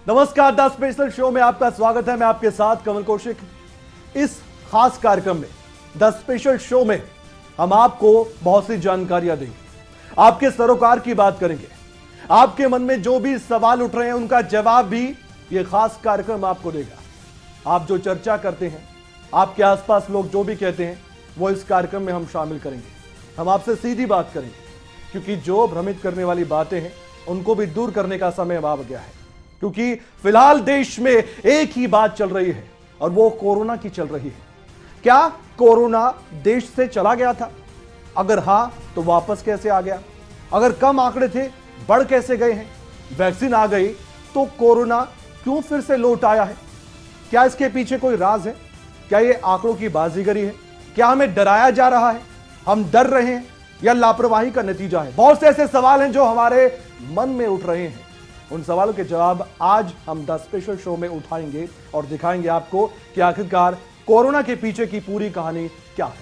नमस्कार, the special show में आपका स्वागत है। मैं आपके साथ कमल कौशिक। इस खास कार्यक्रम में, द स्पेशल शो में, हम आपको बहुत सी जानकारियां देंगे, आपके सरोकार की बात करेंगे, आपके मन में जो भी सवाल उठ रहे हैं उनका जवाब भी यह खास कार्यक्रम आपको देगा। आप जो चर्चा करते हैं, आपके आसपास लोग जो भी कहते हैं, वो इस कार्यक्रम में हम शामिल करेंगे। हम आपसे सीधी बात करेंगे, क्योंकि जो भ्रमित करने वाली बातें हैं उनको भी दूर करने का समय अब आ गया है। क्योंकि फिलहाल देश में एक ही बात चल रही है और वो कोरोना की चल रही है। क्या कोरोना देश से चला गया था? अगर हां, तो वापस कैसे आ गया? अगर कम आंकड़े थे, बढ़ कैसे गए हैं? वैक्सीन आ गई तो कोरोना क्यों फिर से लौट आया है? क्या इसके पीछे कोई राज है? क्या ये आंकड़ों की बाजीगरी है? क्या हमें डराया जा रहा है? हम डर रहे हैं या लापरवाही का नतीजा है? बहुत से ऐसे सवाल हैं जो हमारे मन में उठ रहे हैं। उन सवालों के जवाब आज हम द स्पेशल शो में उठाएंगे और दिखाएंगे आपको कि आखिरकार कोरोना के पीछे की पूरी कहानी क्या है।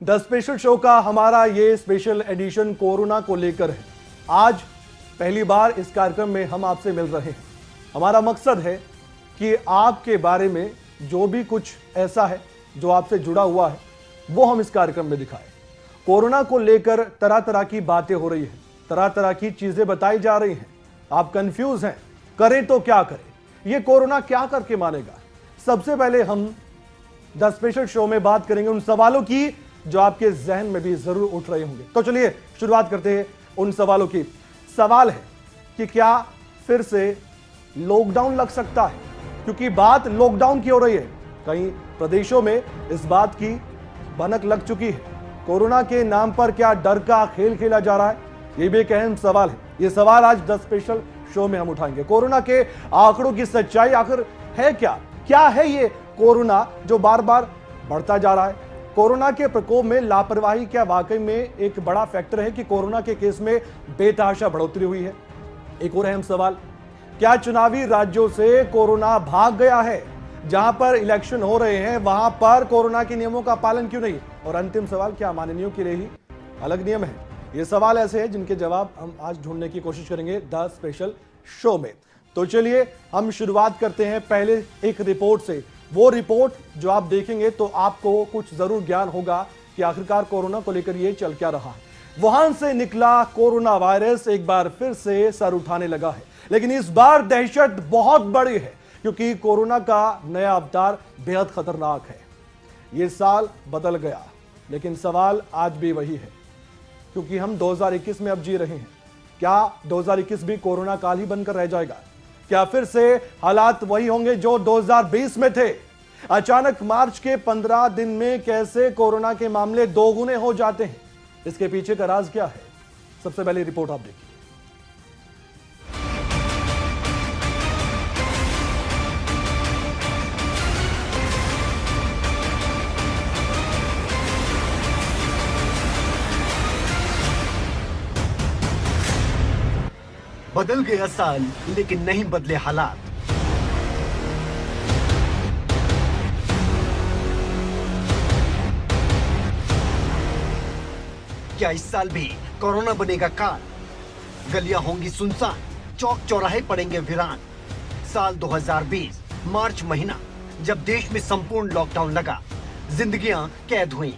द स्पेशल शो का हमारा ये स्पेशल एडिशन कोरोना को लेकर है। आज पहली बार इस कार्यक्रम में हम आपसे मिल रहे हैं। हमारा मकसद है कि आपके बारे में जो भी कुछ ऐसा है जो आपसे जुड़ा हुआ है, वो हम इस कार्यक्रम में दिखाएं। कोरोना को लेकर तरह तरह की बातें हो रही हैं, तरह तरह की चीजें बताई जा रही हैं। आप कंफ्यूज हैं, करें तो क्या करें? ये कोरोना क्या करके मानेगा? सबसे पहले हम द स्पेशल शो में बात करेंगे उन सवालों की जो आपके जहन में भी जरूर उठ रहे होंगे। तो चलिए शुरुआत करते हैं उन सवालों की। सवाल है कि क्या फिर से लॉकडाउन लग सकता है? क्योंकि बात लॉकडाउन की हो रही है। कई प्रदेशों में इस बात की भनक लग चुकी है। कोरोना के नाम पर क्या डर का खेल खेला जा रहा है? यह भी एक अहम सवाल है। यह सवाल आज द स्पेशल शो में हम उठाएंगे। कोरोना के आंकड़ों की सच्चाई आखिर है क्या? क्या है ये कोरोना जो बार बार बढ़ता जा रहा है? कोरोना के प्रकोप में लापरवाही क्या वाकई में एक बड़ा फैक्टर है कि कोरोना के केस में बेतहाशा बढ़ोतरी हुई है? एक और अहम सवाल, क्या चुनावी राज्यों से कोरोना भाग गया है? जहां पर इलेक्शन हो रहे हैं वहां पर कोरोना के नियमों का पालन क्यों नहीं? और अंतिम सवाल, क्या माननीयों के लिए ही अलग नियम है? ये सवाल ऐसे हैं जिनके जवाब हम आज ढूंढने की कोशिश करेंगे द स्पेशल शो में। तो चलिए हम शुरुआत करते हैं पहले एक रिपोर्ट से। वो रिपोर्ट जो आप देखेंगे तो आपको कुछ जरूर ज्ञान होगा कि आखिरकार कोरोना को लेकर ये चल क्या रहा है। वुहान से निकला कोरोना वायरस एक बार फिर से सर उठाने लगा है, लेकिन इस बार दहशत बहुत बड़ी है क्योंकि कोरोना का नया अवतार बेहद खतरनाक है। ये साल बदल गया, लेकिन सवाल आज भी वही है, क्योंकि हम 2021 में अब जी रहे हैं। क्या 2021 भी कोरोना काल ही बनकर रह जाएगा? क्या फिर से हालात वही होंगे जो 2020 में थे? अचानक मार्च के 15 दिन में कैसे कोरोना के मामले दोगुने हो जाते हैं? इसके पीछे का राज क्या है? सबसे पहले रिपोर्ट आप देखिए। बदल गया साल, लेकिन नहीं बदले हालात। क्या इस साल भी कोरोना बनेगा काल? गलियां होंगी सुनसान, चौक चौराहे पड़ेंगे वीरान। साल 2020 मार्च महीना, जब देश में संपूर्ण लॉकडाउन लगा, जिंदगियां कैद हुई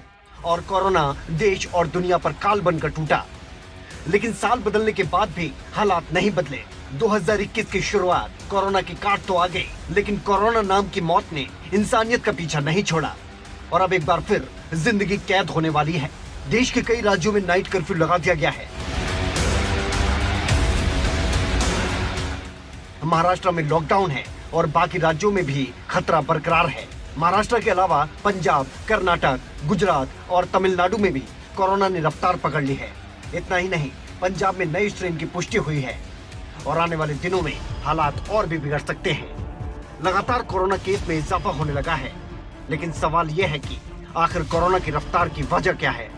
और कोरोना देश और दुनिया पर काल बनकर टूटा। लेकिन साल बदलने के बाद भी हालात नहीं बदले। 2021 की शुरुआत कोरोना की काट तो आ गई, लेकिन कोरोना नाम की मौत ने इंसानियत का पीछा नहीं छोड़ा और अब एक बार फिर जिंदगी कैद होने वाली है। देश के कई राज्यों में नाइट कर्फ्यू लगा दिया गया है। महाराष्ट्र में लॉकडाउन है और बाकी राज्यों में भी खतरा बरकरार है। महाराष्ट्र के अलावा पंजाब, कर्नाटक, गुजरात और तमिलनाडु में भी कोरोना ने रफ्तार पकड़ ली है। इतना ही नहीं, पंजाब में नए स्ट्रेन की पुष्टि हुई है और आने वाले दिनों में हालात और भी बिगड़ सकते हैं। लगातार कोरोना केस में इजाफा होने लगा है, लेकिन सवाल यह है कि आखिर कोरोना की रफ्तार की वजह क्या है?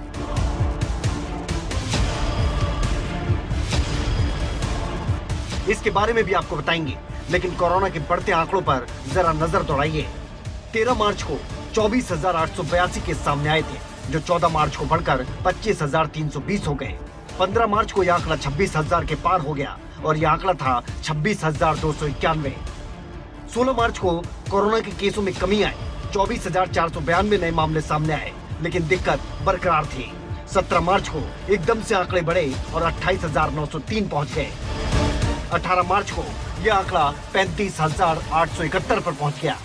इसके बारे में भी आपको बताएंगे, लेकिन कोरोना के बढ़ते आंकड़ों पर जरा नजर दौड़ाइए। 13 मार्च को 24,882 केस सामने आए थे, जो 14 मार्च को बढ़कर 25,320 हो गए। 15 मार्च को यह आंकड़ा 26,000 के पार हो गया और यह आंकड़ा था 26,291। 16 मार्च को कोरोना के केसों में कमी आई, 24,492 नए मामले सामने आए, लेकिन दिक्कत बरकरार थी। 17 मार्च को एकदम से आंकड़े बढ़े और 28,903 पहुंच गए। 18 मार्च को यह आंकड़ा 35,871 पर पहुंच गया।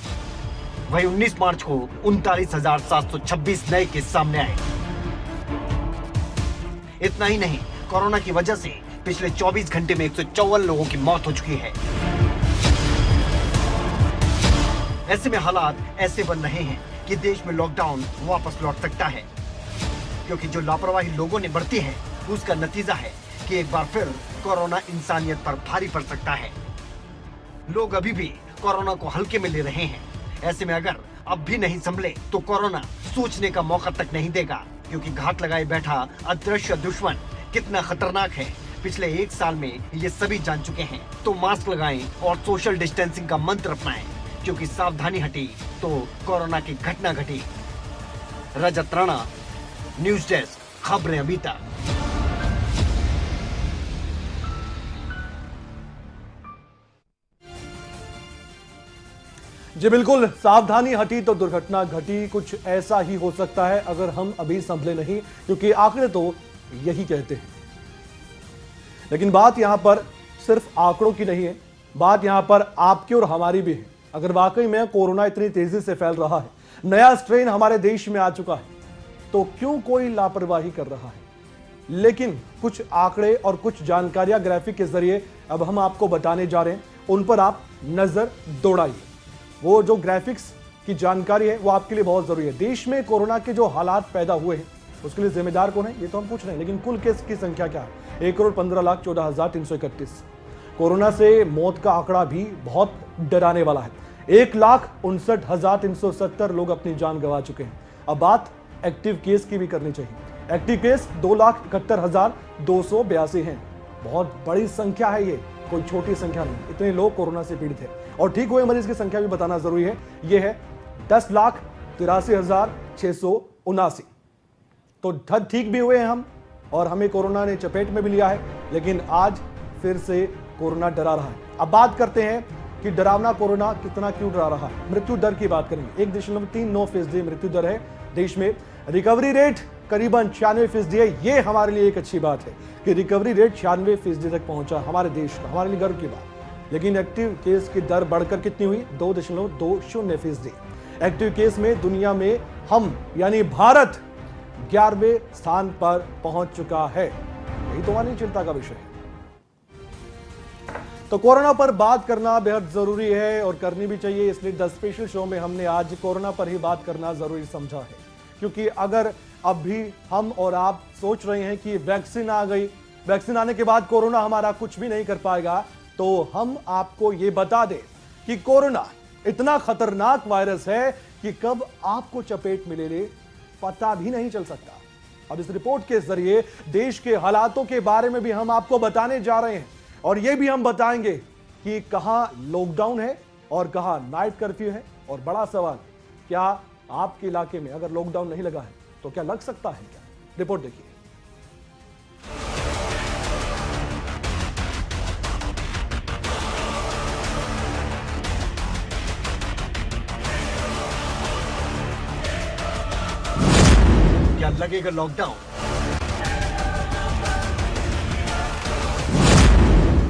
वहीं 19 मार्च को 39,726 नए केस सामने आए। इतना ही नहीं, कोरोना की वजह से पिछले 24 घंटे में 154 लोगों की मौत हो चुकी है। ऐसे में हालात ऐसे बन रहे हैं कि देश में लॉकडाउन वापस लौट सकता है, क्योंकि जो लापरवाही लोगों ने बरती है उसका नतीजा है कि एक बार फिर कोरोना इंसानियत पर भारी पड़ सकता है। लोग अभी भी कोरोना को हल्के में ले रहे हैं। ऐसे में अगर अब भी नहीं संभले तो कोरोना सोचने का मौका तक नहीं देगा, क्योंकि घात लगाए बैठा अदृश्य दुश्मन कितना खतरनाक है पिछले 1 साल में ये सभी जान चुके हैं। तो मास्क लगाएं और सोशल डिस्टेंसिंग का मंत्र अपनाएं, क्योंकि सावधानी हटी तो कोरोना की घटना घटी। रजत राणा, न्यूज डेस्क, खबरें अभी तक। जी बिल्कुल, सावधानी हटी तो दुर्घटना घटी। कुछ ऐसा ही हो सकता है अगर हम अभी संभले नहीं, क्योंकि आंकड़े तो यही कहते हैं। लेकिन बात यहां पर सिर्फ आंकड़ों की नहीं है, बात यहां पर आपकी और हमारी भी है। अगर वाकई में कोरोना इतनी तेजी से फैल रहा है, नया स्ट्रेन हमारे देश में आ चुका है, तो क्यों कोई लापरवाही कर रहा है? लेकिन कुछ आंकड़े और कुछ जानकारियां ग्राफिक के जरिए अब हम आपको बताने जा रहे हैं, उन पर आप नजर दौड़ाइए। वो जो ग्राफिक्स की जानकारी है वो आपके लिए बहुत जरूरी है। देश में कोरोना के जो हालात पैदा हुए हैं उसके लिए जिम्मेदार कौन है ये तो हम पूछ रहे हैं, लेकिन कुल केस की संख्या क्या है? 1,15,14,331। कोरोना से मौत का आंकड़ा भी बहुत डराने वाला है। 1,59,370 लोग अपनी जान गंवा चुके हैं। अब बात एक्टिव केस की भी करनी चाहिए। एक्टिव केस 2,71,282 हैं। बहुत बड़ी संख्या है, ये कोई छोटी संख्या नहीं। इतने लोग कोरोना से पीड़ित हैं और ठीक हुए मरीज की संख्या भी बताना जरूरी है। यह है 10,83,679। तो ठीक भी हुए हैं हम और हमें कोरोना ने चपेट में भी लिया है, लेकिन आज फिर से कोरोना डरा रहा है। अब बात करते हैं कि डरावना कोरोना कितना क्यों डरा रहा है। मृत्यु दर की बात करेंगे। 1.39% मृत्यु दर है देश में। रिकवरी रेट करीबन 96% है। ये हमारे लिए एक अच्छी बात है कि रिकवरी रेट 96% तक पहुंचा हमारे देश का, हमारे लिए गर्व की बात। लेकिन एक्टिव केस की दर बढ़कर कितनी हुई? 2.20%। एक्टिव केस में दुनिया में हम यानी भारत 11वें स्थान पर पहुंच चुका है। यही तो हमारी चिंता का विषय है। तो कोरोना पर बात करना बेहद जरूरी है और करनी भी चाहिए, इसलिए द स्पेशल शो में हमने आज कोरोना पर ही बात करना जरूरी समझा है। क्योंकि अगर अब भी हम और आप सोच रहे हैं कि वैक्सीन आ गई, वैक्सीन आने के बाद कोरोना हमारा कुछ भी नहीं कर पाएगा, तो हम आपको ये बता दें कि कोरोना इतना खतरनाक वायरस है कि कब आपको चपेट में ले ले पता भी नहीं चल सकता। अब इस रिपोर्ट के जरिए देश के हालातों के बारे में भी हम आपको बताने जा रहे हैं और यह भी हम बताएंगे कि कहां लॉकडाउन है और कहां नाइट कर्फ्यू है। और बड़ा सवाल, क्या आपके इलाके में अगर लॉकडाउन नहीं लगा है तो क्या लग सकता है क्या? रिपोर्ट देखिए। क्या लगेगा लॉकडाउन?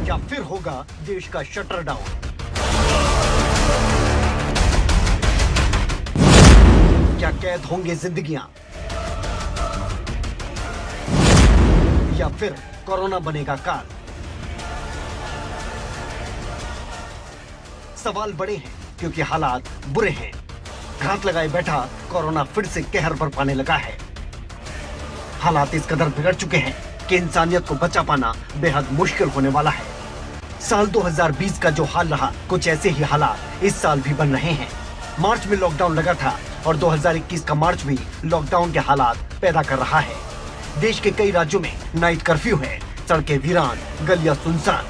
क्या फिर होगा देश का शटर डाउन? क्या कैद होंगे जिंदगियां? या फिर कोरोना बनेगा काल? सवाल बड़े हैं क्योंकि हालात बुरे हैं। घात लगाए बैठा कोरोना फिर से कहर बरपाने लगा है। हालात इस कदर बिगड़ चुके हैं कि इंसानियत को बचा पाना बेहद मुश्किल होने वाला है। साल 2020 का जो हाल रहा, कुछ ऐसे ही हालात इस साल भी बन रहे हैं। मार्च में लॉकडाउन लगा था और 2021 का मार्च भी लॉकडाउन के हालात पैदा कर रहा है। देश के कई राज्यों में नाइट कर्फ्यू है, सड़कें वीरान, गलियां सुनसान।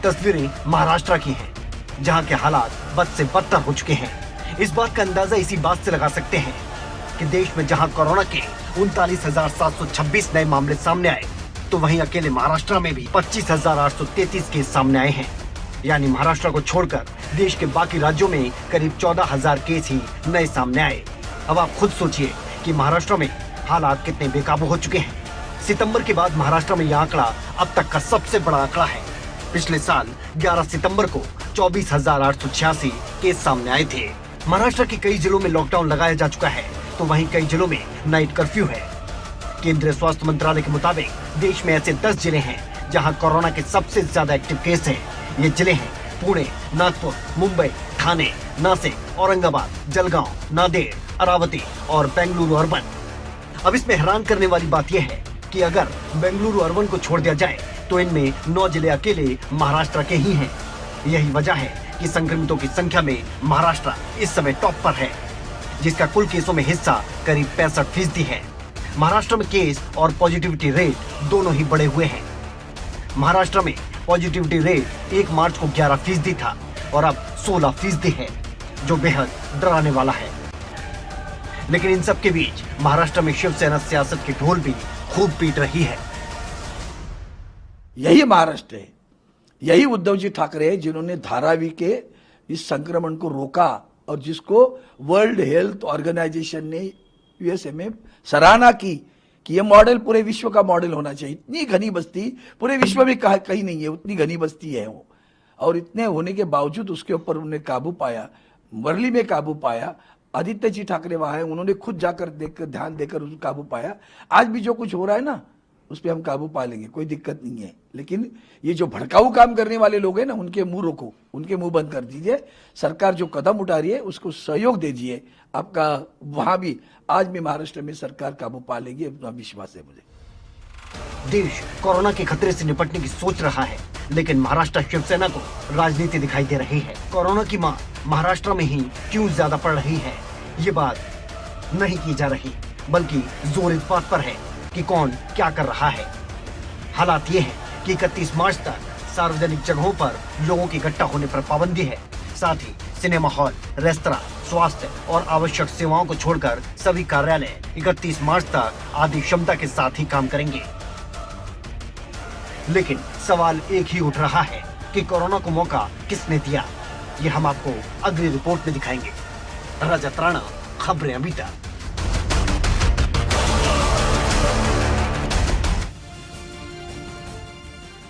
तस्वीरें महाराष्ट्र की हैं, जहां के हालात बद से बदतर हो चुके हैं। इस बात का अंदाजा इसी बात से लगा सकते हैं कि देश में जहां कोरोना के 39,726 नए मामले सामने आए, तो वहीं अकेले महाराष्ट्र में भी 25,833 केस सामने आए हैं। यानी महाराष्ट्र को छोड़कर देश के बाकी राज्यों में करीब 14,000 केस ही नए सामने आए। अब आप खुद सोचिए कि महाराष्ट्र में हालात कितने बेकाबू हो चुके हैं। सितंबर के बाद महाराष्ट्र में यह आंकड़ा अब तक का सबसे बड़ा आंकड़ा है। पिछले साल 11 सितंबर को 24,886 केस सामने आए थे। महाराष्ट्र के कई जिलों में लॉकडाउन लगाया जा चुका है, तो वहीं कई जिलों में नाइट कर्फ्यू है। केंद्रीय स्वास्थ्य मंत्रालय के मुताबिक देश में ऐसे 10 जिले हैं जहां कोरोना के सबसे ज्यादा एक्टिव केस हैं। ये जिले हैं पुणे, नागपुर, मुंबई, ठाणे, नासिक, औरंगाबाद, जलगांव, नांदेड़, अरावती और बेंगलुरु अर्बन। अब इसमें हैरान करने वाली बात यह है कि अगर बेंगलुरु अर्बन को छोड़ दिया जाए तो इनमें 9 जिले अकेले महाराष्ट्र के ही हैं। यही वजह है कि संक्रमितों की संख्या में महाराष्ट्र इस समय टॉप पर है, जिसका कुल केसों में हिस्सा करीब 65% है। महाराष्ट्र में केस और पॉजिटिविटी रेट दोनों ही बढ़े हुए हैं। महाराष्ट्र में पॉजिटिविटी रेट 1 मार्च को 11% था और अब 16% है, जो बेहद डराने वाला है। लेकिन इन सब के बीच महाराष्ट्र में शिवसेना सियासत के ढोल भी खूब पीट रही है। यही महाराष्ट्र है, यही उद्धव जी ठाकरे है जिन्होंने धारावी के इस संक्रमण को रोका और जिसको वर्ल्ड हेल्थ ऑर्गेनाइजेशन ने यूएसए में सराहना की कि यह मॉडल पूरे विश्व का मॉडल होना चाहिए। इतनी घनी बस्ती पूरे विश्व में कहीं नहीं है, उतनी घनी बस्ती है वो, और इतने होने के बावजूद उसके ऊपर उन्होंने काबू पाया, वर्ली में काबू पाया। आदित्य जी ठाकरे वहां है, उन्होंने खुद जाकर देखकर ध्यान देकर उसको काबू पाया। आज भी जो कुछ हो रहा है ना, उस पर हम काबू पा लेंगे, कोई दिक्कत नहीं है। लेकिन ये जो भड़काऊ काम करने वाले लोग हैं ना, उनके मुंह रोको, उनके मुंह बंद कर दीजिए। सरकार जो कदम उठा रही है उसको सहयोग दीजिए। आपका वहां भी आज भी महाराष्ट्र में सरकार काबू पा लेगी, अपना विश्वास है मुझे। देश कोरोना के खतरे से निपटने की सोच रहा है, लेकिन महाराष्ट्र शिवसेना को राजनीति दिखाई दे रही है। कोरोना की मार महाराष्ट्र में ही क्यों ज्यादा पड़ रही है, ये बात नहीं की जा रही, बल्कि जोर इस बात पर है कि कौन क्या कर रहा है। हालात ये है कि 31 मार्च तक सार्वजनिक जगहों पर लोगों की इकट्ठा होने पर पाबंदी है। साथ ही सिनेमा हॉल, रेस्तरां, स्वास्थ्य और आवश्यक सेवाओं को छोड़कर सभी कार्यालय 31 मार्च तक आधी क्षमता के साथ ही काम करेंगे। लेकिन सवाल एक ही उठ रहा है कि कोरोना को मौका किसने दिया। ये हम आपको अगली रिपोर्ट में दिखाएंगे। रजत राणा, खबरें अभी तक।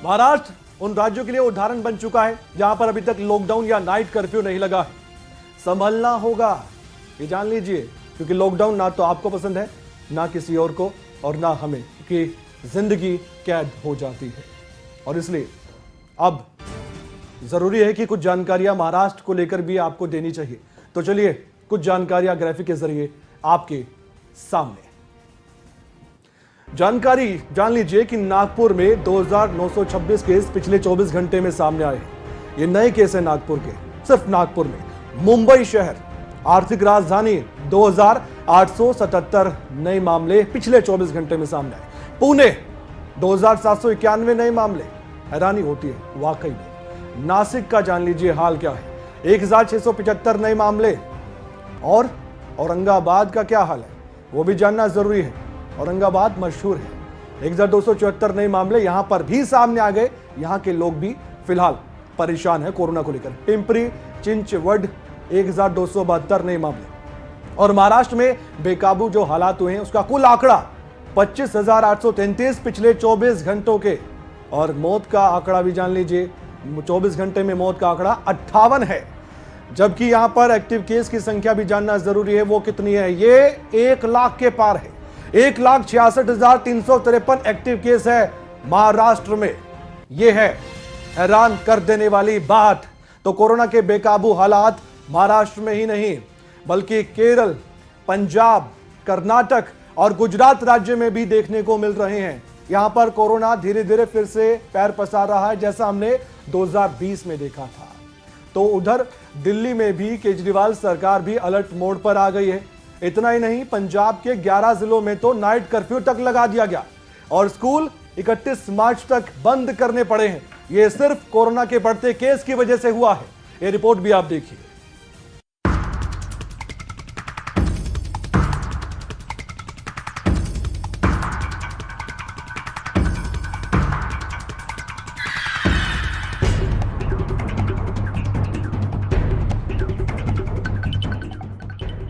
महाराष्ट्र उन राज्यों के लिए उदाहरण बन चुका है जहां पर अभी तक लॉकडाउन या नाइट कर्फ्यू नहीं लगा है। संभलना होगा, ये जान लीजिए, क्योंकि लॉकडाउन ना तो आपको पसंद है, ना किसी और को, और ना हमें, क्योंकि जिंदगी कैद हो जाती है। और इसलिए अब जरूरी है कि कुछ जानकारियां महाराष्ट्र को लेकर भी आपको देनी चाहिए। तो चलिए कुछ जानकारियां ग्राफिक के जरिए आपके सामने। जानकारी जान लीजिए कि नागपुर में 2,926 केस पिछले 24 घंटे में सामने आए हैं। ये नए केस है नागपुर के, सिर्फ नागपुर में। मुंबई शहर, आर्थिक राजधानी, 2,877 नए मामले पिछले 24 घंटे में सामने आए। पुणे 2,791 नए मामले, हैरानी होती है वाकई में। नासिक का जान लीजिए हाल क्या है, 1,675 नए मामले। और औरंगाबाद का क्या हाल है वो भी जानना जरूरी है। औरंगाबाद मशहूर है, 1,274 नए मामले यहां पर भी सामने आ गए। यहां के लोग भी फिलहाल परेशान है कोरोना को लेकर। पिंपरी चिंचवड 1,272 नए मामले। और महाराष्ट्र में बेकाबू जो हालात हुए हैं उसका कुल आंकड़ा 25,833 पिछले 24 घंटों के। और मौत का आंकड़ा भी जान लीजिए, 24 घंटे में मौत का आंकड़ा 58 है। जबकि यहां पर एक्टिव केस की संख्या भी जानना जरूरी है, वो कितनी है, ये 1 लाख के पार है। 1,66,353 एक्टिव केस है महाराष्ट्र में। यह है हैरान कर देने वाली बात। तो कोरोना के बेकाबू हालात महाराष्ट्र में ही नहीं बल्कि केरल, पंजाब, कर्नाटक और गुजरात राज्य में भी देखने को मिल रहे हैं। यहां पर कोरोना धीरे धीरे फिर से पैर पसार रहा है, जैसा हमने 2020 में देखा था। तो उधर दिल्ली में भी केजरीवाल सरकार भी अलर्ट मोड पर आ गई है। इतना ही नहीं, पंजाब के 11 जिलों में तो नाइट कर्फ्यू तक लगा दिया गया और स्कूल 31 मार्च तक बंद करने पड़े हैं। यह सिर्फ कोरोना के बढ़ते केस की वजह से हुआ है। यह रिपोर्ट भी आप देखिए।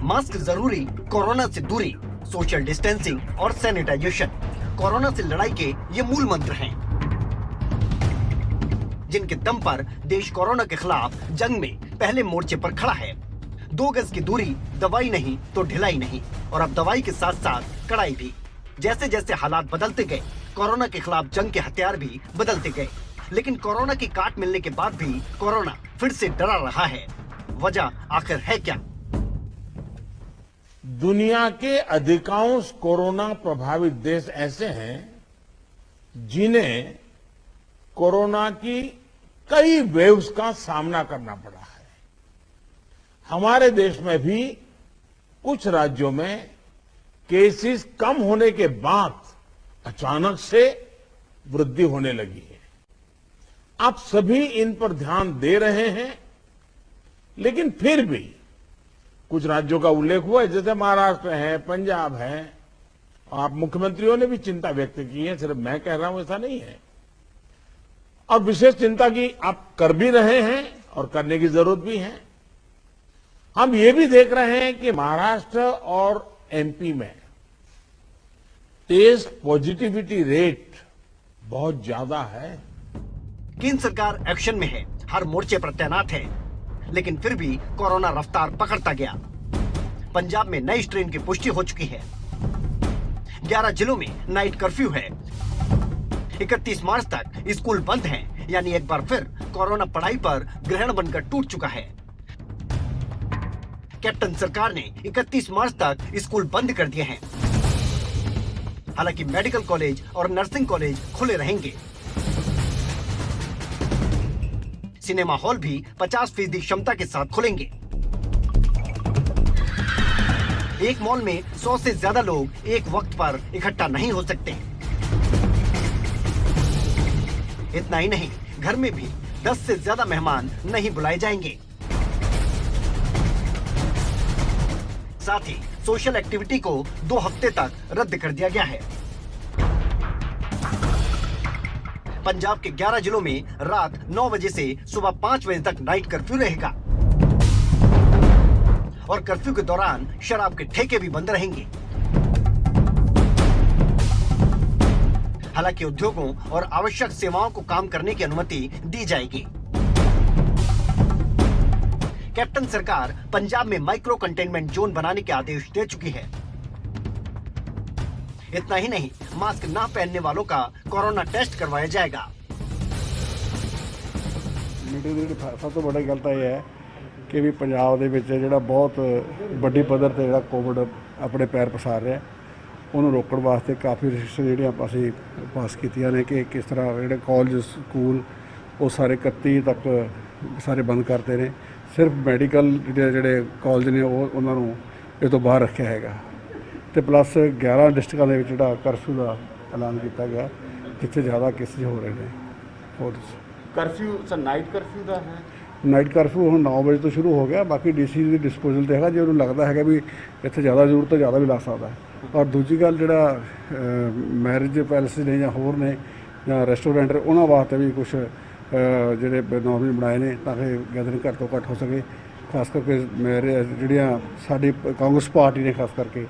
मास्क जरूरी, कोरोना से दूरी, सोशल डिस्टेंसिंग और सैनिटाइजेशन कोरोना से लड़ाई के ये मूल मंत्र हैं, जिनके दम पर देश कोरोना के खिलाफ जंग में पहले मोर्चे पर खड़ा है। 2 गज की दूरी, दवाई नहीं तो ढिलाई नहीं, और अब दवाई के साथ साथ कड़ाई भी। जैसे जैसे हालात बदलते गए, कोरोना के खिलाफ जंग के हथियार भी बदलते गए। लेकिन कोरोना की काट मिलने के बाद भी कोरोना फिर से डरा रहा है। वजह आखिर है क्या? दुनिया के अधिकांश कोरोना प्रभावित देश ऐसे हैं जिन्हें कोरोना की कई वेव्स का सामना करना पड़ा है। हमारे देश में भी कुछ राज्यों में केसेस कम होने के बाद अचानक से वृद्धि होने लगी है। आप सभी इन पर ध्यान दे रहे हैं, लेकिन फिर भी कुछ राज्यों का उल्लेख हुआ है, जैसे महाराष्ट्र है, पंजाब है। आप मुख्यमंत्रियों ने भी चिंता व्यक्त की है, सिर्फ मैं कह रहा हूं ऐसा नहीं है। और विशेष चिंता की आप कर भी रहे हैं और करने की जरूरत भी है। हम ये भी देख रहे हैं कि महाराष्ट्र और एमपी में टेस्ट पॉजिटिविटी रेट बहुत ज्यादा है। केंद्र सरकार एक्शन में है, हर मोर्चे पर तैनात है, लेकिन फिर भी कोरोना रफ्तार पकड़ता गया। पंजाब में नई स्ट्रेन की पुष्टि हो चुकी है। 11 जिलों में नाइट कर्फ्यू है। 31 मार्च तक स्कूल बंद हैं, यानी एक बार फिर कोरोना पढ़ाई पर ग्रहण बनकर टूट चुका है। कैप्टन सरकार ने 31 मार्च तक स्कूल बंद कर दिए हैं। हालांकि मेडिकल कॉलेज और नर्सिंग कॉलेज खुले रहेंगे। सिनेमा हॉल भी 50% क्षमता के साथ खुलेंगे। एक मॉल में 100 से ज्यादा लोग एक वक्त पर इकट्ठा नहीं हो सकते। इतना ही नहीं, घर में भी 10 से ज्यादा मेहमान नहीं बुलाए जाएंगे। साथ ही सोशल एक्टिविटी को 2 हफ्ते तक रद्द कर दिया गया है। पंजाब के 11 जिलों में रात 9 बजे से सुबह 5 बजे तक नाइट कर्फ्यू रहेगा और कर्फ्यू के दौरान शराब के ठेके भी बंद रहेंगे। हालांकि उद्योगों और आवश्यक सेवाओं को काम करने की अनुमति दी जाएगी। कैप्टन सरकार पंजाब में माइक्रो कंटेनमेंट जोन बनाने के आदेश दे चुकी है। इतना ही नहीं, मास्क ना पहनने वालों का कोरोना टेस्ट करवाया जाएगा। मीटिंग ਦੀ ਸਭ ਤੋਂ ਵੱਡੀ ਗੱਲ ਤਾਂ ਇਹ ਹੈ ਕਿ ਵੀ ਪੰਜਾਬ ਦੇ ਵਿੱਚ ਜਿਹੜਾ ਬਹੁਤ ਵੱਡੀ ਪੱਧਰ ਤੇ ਜਿਹੜਾ ਕੋਵਿਡ ਆਪਣੇ ਪੈਰ ਪਸਾਰ ਰਿਹਾ, ਉਹਨੂੰ ਰੋਕਣ ਵਾਸਤੇ ਕਾਫੀ ਰਿਸਟ੍ਰਿਕਸ਼ਨ ਜਿਹੜੀਆਂ ਅਸੀਂ ਪਾਸ ਕੀਤੀਆਂ ਨੇ ਕਿ ਕਿਸ ਤਰ੍ਹਾਂ ਜਿਹੜੇ ਕਾਲਜ ਸਕੂਲ ਉਹ ਸਾਰੇ 31 ਤੱਕ ਸਾਰੇ ਬੰਦ ਕਰਤੇ ਨੇ। ਸਿਰਫ ਮੈਡੀਕਲ ਜਿਹੜੇ ਕਾਲਜ ਨੇ ਉਹ ਉਹਨਾਂ ਨੂੰ ਇਹ ਤੋਂ ਬਾਹਰ ਰੱਖਿਆ ਹੈਗਾ ਤੇ ਪਲੱਸ 11 ਡਿਸਟ੍ਰਿਕਟਾਂ ਦੇ ਵਿੱਚ ਜਿਹੜਾ ਕਰਫਿਊ ਦਾ ਐਲਾਨ ਕੀਤਾ ਗਿਆ ਜਿੱਥੇ ਜ਼ਿਆਦਾ ਕੇਸਿਸ ਹੋ ਰਹੇ ਨੇ। ਹੋਰ ਕਰਫਿਊ ਸਰ ਨਾਈਟ ਕਰਫਿਊ ਦਾ ਹੈ? ਨਾਈਟ ਕਰਫਿਊ ਹੁਣ 9 ਵਜੇ ਤੋਂ ਸ਼ੁਰੂ ਹੋ ਗਿਆ, ਬਾਕੀ ਡੀਸੀ ਦੀ ਡਿਸਪੋਜ਼ਲ ਤੇ ਹੈਗਾ। ਜੇ ਉਹਨੂੰ ਲੱਗਦਾ ਹੈਗਾ ਵੀ ਇੱਥੇ ਜ਼ਿਆਦਾ ਜ਼ਰੂਰਤ ਹੈ ਜ਼ਿਆਦਾ ਵੀ ਲਾ ਸਕਦਾ ਹੈ। ਔਰ ਦੂਜੀ ਗੱਲ ਜਿਹੜਾ ਮੈਰਿਜ ਪੈਲੇਸ ਨੇ ਜਾਂ ਹੋਰ ਨੇ ਜਾਂ ਰੈਸਟੋਰੈਂਟ ਉਹਨਾਂ ਵਾਸਤੇ ਵੀ ਕੁਝ ਜਿਹੜੇ ਨੋਰਮਲ ਬਣਾਏ ਨੇ ਤਾਂ ਕਿ ਗੈਦਰਿੰਗ ਘੱਟ ਤੋਂ ਘੱਟ ਹੋ ਸਕੇ। ਖਾਸ ਕਰਕੇ ਮੇਰੇ ਜਿਹੜੀਆਂ ਸਾਡੀ ਕਾਂਗਰਸ ਪਾਰਟੀ ਨੇ ਖਾਸ ਕਰਕੇ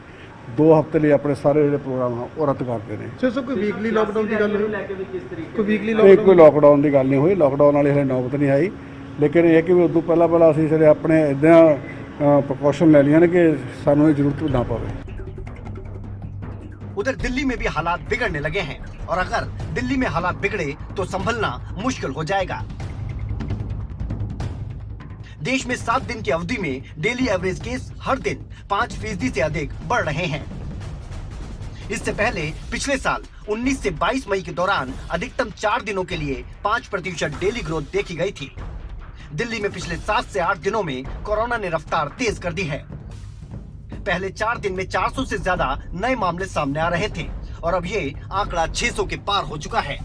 2 ਹਫ਼ਤੇ ਲਈ ਆਪਣੇ ਸਾਰੇ ਜਿਹੜੇ ਪ੍ਰੋਗਰਾਮ ਆ ਉਹ ਰੱਦ ਕਰਦੇ ਨੇ। ਸਰ ਕੋਈ ਵੀਕਲੀ ਲਾਕਡਾਊਨ ਦੀ ਗੱਲ ਹੋਈ? ਕੋਈ ਵੀਕਲੀ ਕੋਈ ਲਾਕਡਾਊਨ ਦੀ ਗੱਲ ਨਹੀਂ ਹੋਈ, ਲਾਕਡਾਊਨ ਵਾਲੀ ਹਲੇ ਨੌਬਤ ਨਹੀਂ ਆਈ। ਲੇਕਿਨ ਇਹ ਕਿ ਵੀ ਉਦੋਂ ਪਹਿਲਾਂ ਅਸੀਂ ਜਿਹੜੇ ਆਪਣੇ ਇੱਦਾਂ ਪ੍ਰੀਕੌਸ਼ਨ ਲੈ ਲਈਆਂ ਨੇ ਕਿ ਸਾਨੂੰ ਇਹ ਜ਼ਰੂਰਤ ਨਾ ਪਵੇ। उधर दिल्ली में भी हालात बिगड़ने लगे हैं और अगर दिल्ली में हालात बिगड़े तो संभलना मुश्किल हो जाएगा। देश में 7 दिन की अवधि में डेली एवरेज केस हर दिन 5% से अधिक बढ़ रहे हैं। इससे पहले पिछले साल 19 से 22 मई के दौरान अधिकतम 4 दिनों के लिए 5% डेली ग्रोथ देखी गई थी। दिल्ली में पिछले 7 से 8 दिनों में कोरोना ने रफ्तार तेज कर दी है। पहले 4 दिन में 400 से ज्यादा नए मामले सामने आ रहे थे और अब ये आंकड़ा 600 के पार हो चुका है।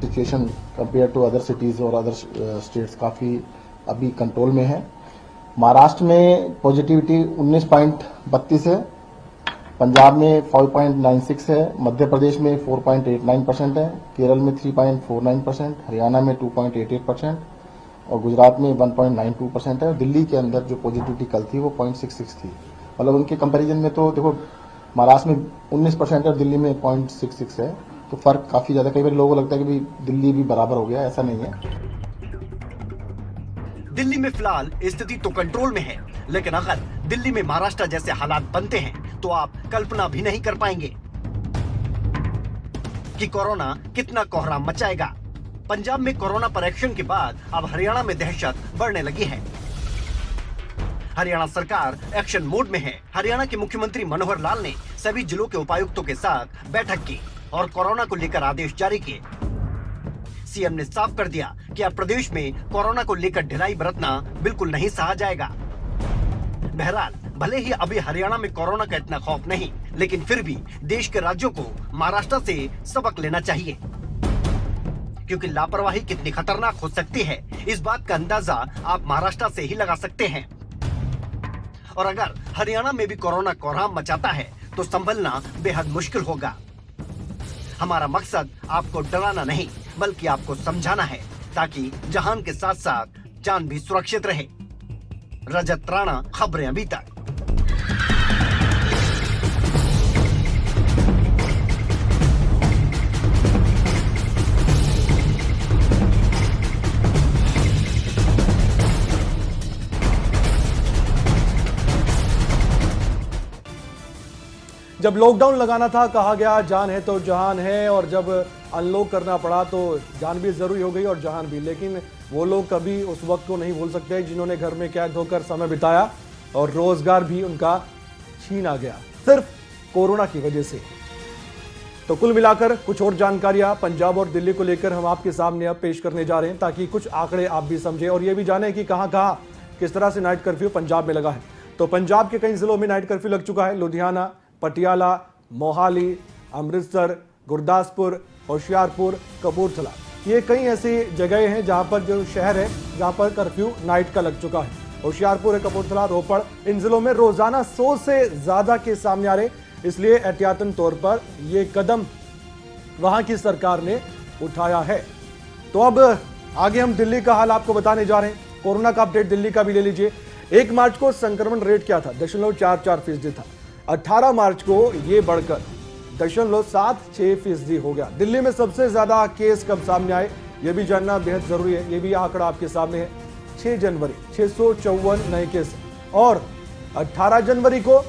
Situation compare to other cities और अदर स्टेट्स काफी अभी कंट्रोल में है। महाराष्ट्र में पॉजिटिविटी 19.32 है, पंजाब में 5.96 है, मध्य प्रदेश में 4.89% है, केरल में 3.49%, हरियाणा में 2.88% और गुजरात में 1.92% है। दिल्ली के अंदर जो पॉजिटिविटी कल थी वो 0.66 थी। मतलब उनके कंपैरिजन में तो देखो महाराष्ट्र में 19% है और दिल्ली में 0.66 है, तो फर्क काफी ज्यादा। कई बार लोगों को लगता है कि भाई दिल्ली भी बराबर हो गया, ऐसा नहीं है। दिल्ली में फिलहाल स्थिति तो कंट्रोल में है, लेकिन अगर दिल्ली में महाराष्ट्र जैसे हालात बनते हैं तो आप कल्पना भी नहीं कर पाएंगे कि कोरोना कितना कोहराम मचाएगा। पंजाब में कोरोना पर एक्शन के बाद अब हरियाणा में दहशत बढ़ने लगी है। हरियाणा सरकार एक्शन मोड में है। हरियाणा के मुख्यमंत्री मनोहर लाल ने सभी जिलों के उपायुक्तों के साथ बैठक की और कोरोना को लेकर आदेश जारी किए। सीएम ने साफ कर दिया कि अब प्रदेश में कोरोना को लेकर ढिलाई बरतना बिल्कुल नहीं सहा जाएगा। बहरहाल भले ही अभी हरियाणा में कोरोना का इतना खौफ नहीं, लेकिन फिर भी देश के राज्यों को महाराष्ट्र से सबक लेना चाहिए, क्योंकि लापरवाही कितनी खतरनाक हो सकती है इस बात का अंदाजा आप महाराष्ट्र से ही लगा सकते हैं। और अगर हरियाणा में भी कोरोना कोहराम मचाता है तो संभलना बेहद मुश्किल होगा। हमारा मकसद आपको डराना नहीं बल्कि आपको समझाना है, ताकि जहान के साथ साथ जान भी सुरक्षित रहे। रजत राणा, खबरें अभी तक। जब लॉकडाउन लगाना था कहा गया जान है तो जहान है, और जब अनलॉक करना पड़ा तो जान भी जरूरी हो गई और जहान भी। लेकिन वो लोग कभी उस वक्त को नहीं भूल सकते जिन्होंने घर में कैद होकर समय बिताया और रोजगार भी उनका छीना गया सिर्फ कोरोना की वजह से। तो कुल मिलाकर कुछ और जानकारियां पंजाब और दिल्ली को लेकर हम आपके सामने अब पेश करने जा रहे हैं, ताकि कुछ आंकड़े आप भी समझें और ये भी जानें कि कहां कहां किस तरह से नाइट कर्फ्यू पंजाब में लगा है। तो पंजाब के कई जिलों में नाइट कर्फ्यू लग चुका है। लुधियाना, पटियाला, मोहाली, अमृतसर, गुरदासपुर, होशियारपुर, कपूरथला, ये कई ऐसी जगह हैं जहां पर जो शहर है जहां पर कर्फ्यू नाइट का लग चुका है। होशियारपुर है, कपूरथला, रोपड़, इन जिलों में रोजाना 100 से ज्यादा केस सामने आ रहे, इसलिए एहतियातन तौर पर यह कदम वहां की सरकार ने उठाया है। तो अब आगे हम दिल्ली का हाल आपको बताने जा रहे हैं। कोरोना का अपडेट दिल्ली का भी ले लीजिए। 1 मार्च को संक्रमण रेट क्या था? 0.44% था। 18 मार्च को यह बढ़कर 0.76% हो गया। दिल्ली में सबसे ज्यादा केस कब सामने आए यह भी जानना बेहद जरूरी है। यह भी आंकड़ा आपके सामने है। 6 जनवरी 654 नए केस और 18 जनवरी को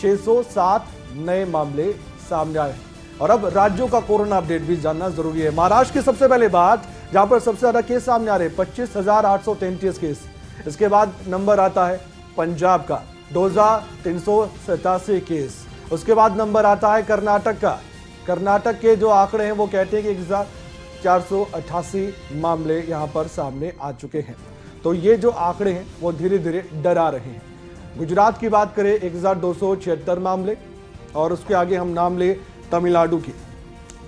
607 नए मामले सामने आए। और अब राज्यों का कोरोना अपडेट भी जानना जरूरी है। महाराष्ट्र की सबसे पहले बात, जहां पर सबसे ज्यादा केस सामने आ रहे 25,833 केस। इसके बाद नंबर आता है पंजाब का 2,387 केस। उसके बाद नंबर आता है कर्नाटक का। कर्नाटक के जो आंकड़े हैं वो कहते हैं कि 1,488 मामले यहां पर सामने आ चुके हैं। तो ये जो आंकड़े हैं वो धीरे धीरे डरा रहे हैं। गुजरात की बात करें 1,276 मामले, और उसके आगे हम नाम ले तमिलनाडु की,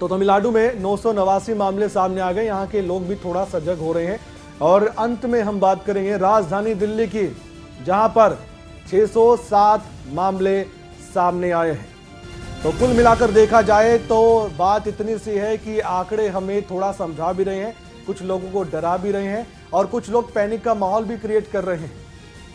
तो तमिलनाडु में 989 मामले सामने आ गए। यहाँ के लोग भी थोड़ा सजग हो रहे हैं। और अंत में हम बात करेंगे राजधानी दिल्ली की, जहां पर 607 मामले सामने आए हैं। तो कुल मिलाकर देखा जाए तो बात इतनी सी है कि आंकड़े हमें थोड़ा समझा भी रहे हैं, कुछ लोगों को डरा भी रहे हैं और कुछ लोग पैनिक का माहौल भी क्रिएट कर रहे हैं।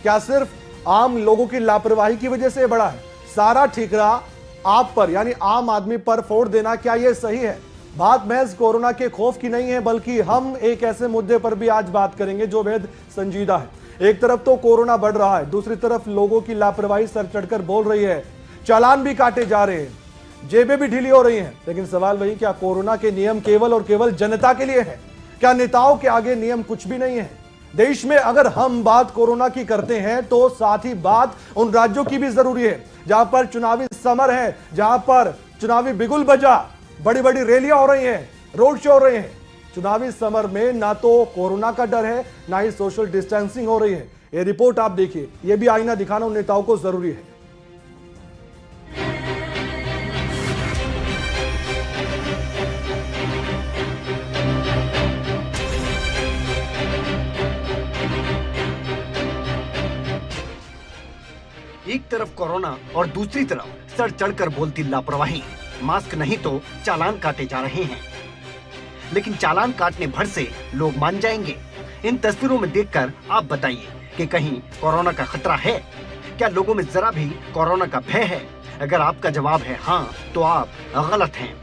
क्या सिर्फ आम लोगों की लापरवाही की वजह से बढ़ा है? सारा ठिकरा आप पर यानी आम आदमी पर फोड़ देना, क्या यह सही है? बात महज कोरोना के खौफ की नहीं है, बल्कि हम एक ऐसे मुद्दे पर भी आज बात करेंगे जो बेहद संजीदा है। एक तरफ तो कोरोना बढ़ रहा है, दूसरी तरफ लोगों की लापरवाही सर चढ़कर बोल रही है, चालान भी काटे जा रहे हैं, जेबें भी ढीली हो रही हैं। लेकिन सवाल वही, क्या कोरोना के नियम केवल और केवल जनता के लिए है? क्या नेताओं के आगे नियम कुछ भी नहीं है? देश में अगर हम बात कोरोना की करते हैं तो साथ ही बात उन राज्यों की भी जरूरी है जहां पर चुनावी समर है, जहां पर चुनावी बिगुल बजा, बड़ी बड़ी रैलियां हो रही हैं, रोड शो हो रहे हैं। चुनावी समर में ना तो कोरोना का डर है, ना ही सोशल डिस्टेंसिंग हो रही है। ये रिपोर्ट आप देखिए, ये भी आईना दिखाना उन नेताओं को जरूरी है। एक तरफ कोरोना और दूसरी तरफ सर चढ़कर बोलती लापरवाही। मास्क नहीं तो चालान काटे जा रहे हैं, लेकिन चालान काटने भर से लोग मान जाएंगे। इन तस्वीरों में देखकर आप बताइए कि कहीं कोरोना का खतरा है? क्या लोगों में जरा भी कोरोना का भय है? अगर आपका जवाब है हाँ, तो आप गलत हैं।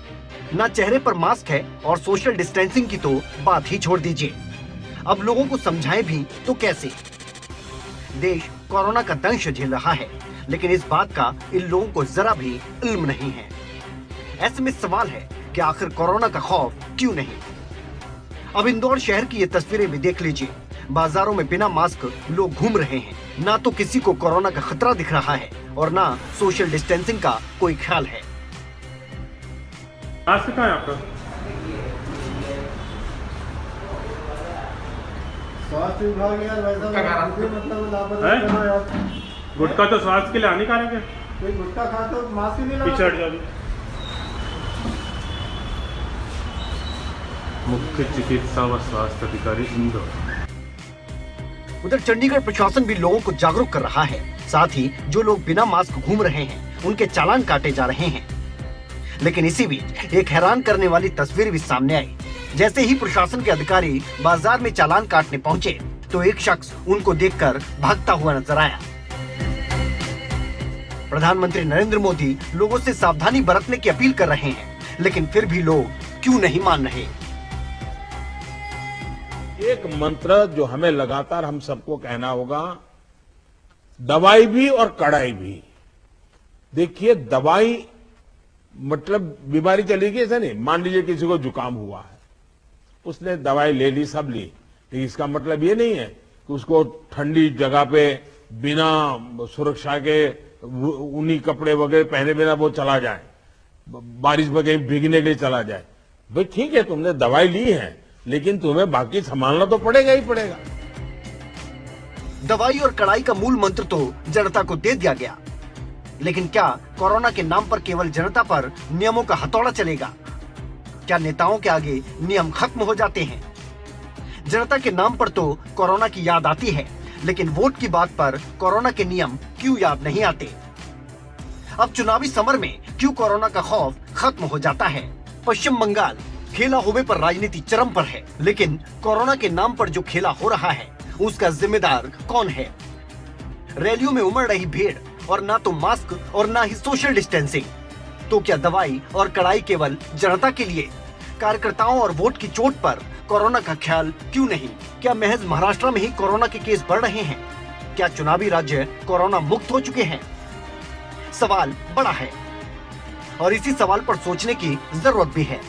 ना चेहरे पर मास्क है और सोशल डिस्टेंसिंग की तो बात ही छोड़ दीजिए। अब लोगों को समझाएं भी तो कैसे? देश कोरोना का दंश झेल रहा है, लेकिन इस बात का इन लोगों को जरा भी इल्म नहीं है। ऐसे में सवाल है कि आखिर कोरोना का खौफ क्यों नहीं? अब इंदौर शहर की ये तस्वीरें भी देख लीजिए। बाजारों में बिना मास्क लोग घूम रहे हैं। ना तो किसी को कोरोना का खतरा दिख रहा है और ना सोशल डिस्टेंसिंग का कोई ख्याल है। मास्क कहाँ है आपका? स्वास्थ्य विभाग यार वैसा मतलब लापरवाही यार। गुटखा तो स्वास्थ्य के लिए हानिकारक है। कोई गुटखा खाता तो मास्क ही नहीं लगा। पीछे हट जाओ। मुख्य चिकित्सा व स्वास्थ्य अधिकारी इंदौर। उधर चंडीगढ़ प्रशासन भी लोगों को जागरूक कर रहा है। साथ ही जो लोग बिना मास्क घूम रहे हैं उनके चालान काटे जा रहे हैं। लेकिन इसी बीच एक हैरान करने वाली तस्वीर भी सामने आई। जैसे ही प्रशासन के अधिकारी बाजार में चालान काटने पहुंचे तो एक शख्स उनको देखकर भागता हुआ नजर आया। प्रधानमंत्री नरेंद्र मोदी लोगों से सावधानी बरतने की अपील कर रहे हैं, लेकिन फिर भी लोग क्यों नहीं मान रहे? एक मंत्र जो हमें लगातार हम सबको कहना होगा, दवाई भी और कड़ाई भी। देखिए, दवाई मतलब बीमारी चली गई ऐसा नहीं। मान लीजिए किसी को जुकाम हुआ है, उसने दवाई ले ली, सब ली, लेकिन इसका मतलब ये नहीं है कि उसको ठंडी जगह पे बिना सुरक्षा के ऊनी कपड़े वगैरह पहने बिना वो चला जाए, बारिश में कहीं भीगने के लिए चला जाए। भाई ठीक है, तुमने दवाई ली है, लेकिन तुम्हें बाकी संभालना तो पड़ेगा ही पड़ेगा। दवाई और कड़ाई का मूल मंत्र तो जनता को दे दिया गया, लेकिन क्या कोरोना के नाम पर केवल जनता पर नियमों का हथौड़ा चलेगा? क्या नेताओं के आगे नियम खत्म हो जाते हैं? जनता के नाम पर तो कोरोना की याद आती है, लेकिन वोट की बात पर कोरोना के नियम क्यों याद नहीं आते? अब चुनावी समर में क्यों कोरोना का खौफ खत्म हो जाता है? पश्चिम बंगाल खेला होने पर राजनीति चरम पर है, लेकिन कोरोना के नाम पर जो खेला हो रहा है उसका जिम्मेदार कौन है? रैलियों में उमड़ रही भीड़ और ना तो मास्क और ना ही सोशल डिस्टेंसिंग। तो क्या दवाई और कड़ाई केवल जनता के लिए? कार्यकर्ताओं और वोट की चोट पर कोरोना का ख्याल क्यों नहीं? क्या महज महाराष्ट्र में ही कोरोना के केस बढ़ रहे हैं? क्या चुनावी राज्य कोरोना मुक्त हो चुके हैं? सवाल बड़ा है और इसी सवाल पर सोचने की जरूरत भी है।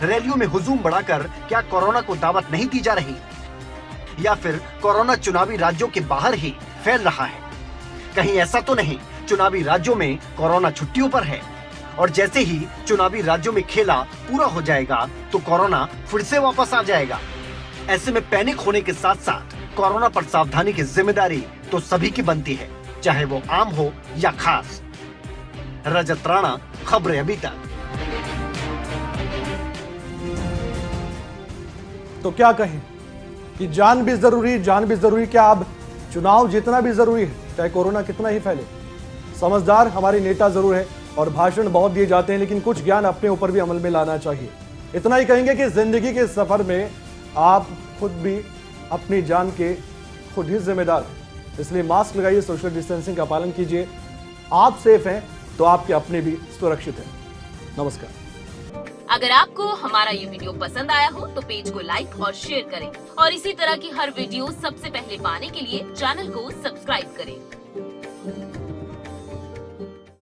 रैलियों में हुजूम बढ़ाकर क्या कोरोना को दावत नहीं दी जा रही, या फिर कोरोना चुनावी राज्यों के बाहर ही फैल रहा है? कहीं ऐसा तो नहीं चुनावी राज्यों में कोरोना छुट्टियों पर है और जैसे ही चुनावी राज्यों में खेला पूरा हो जाएगा तो कोरोना फिर से वापस आ जाएगा? ऐसे में पैनिक होने के साथ साथ कोरोना पर सावधानी की जिम्मेदारी तो सभी की बनती है, चाहे वो आम हो या खास। रजत राणा, खबरें अभी तक। तो क्या कहें कि जान भी जरूरी, क्या अब चुनाव जीतना भी जरूरी है, चाहे कोरोना कितना ही फैले? समझदार हमारे नेता जरूर है और भाषण बहुत दिए जाते हैं, लेकिन कुछ ज्ञान अपने ऊपर भी अमल में लाना चाहिए। इतना ही कहेंगे कि जिंदगी के सफर में आप खुद भी अपनी जान के खुद ही जिम्मेदार हैं। इसलिए मास्क लगाइए, सोशल डिस्टेंसिंग का पालन कीजिए। आप सेफ हैं तो आपके अपने भी सुरक्षित हैं। नमस्कार। अगर आपको हमारा ये वीडियो पसंद आया हो तो पेज को लाइक और शेयर करें और इसी तरह की हर वीडियो सबसे पहले पाने के लिए चैनल को सब्सक्राइब करें।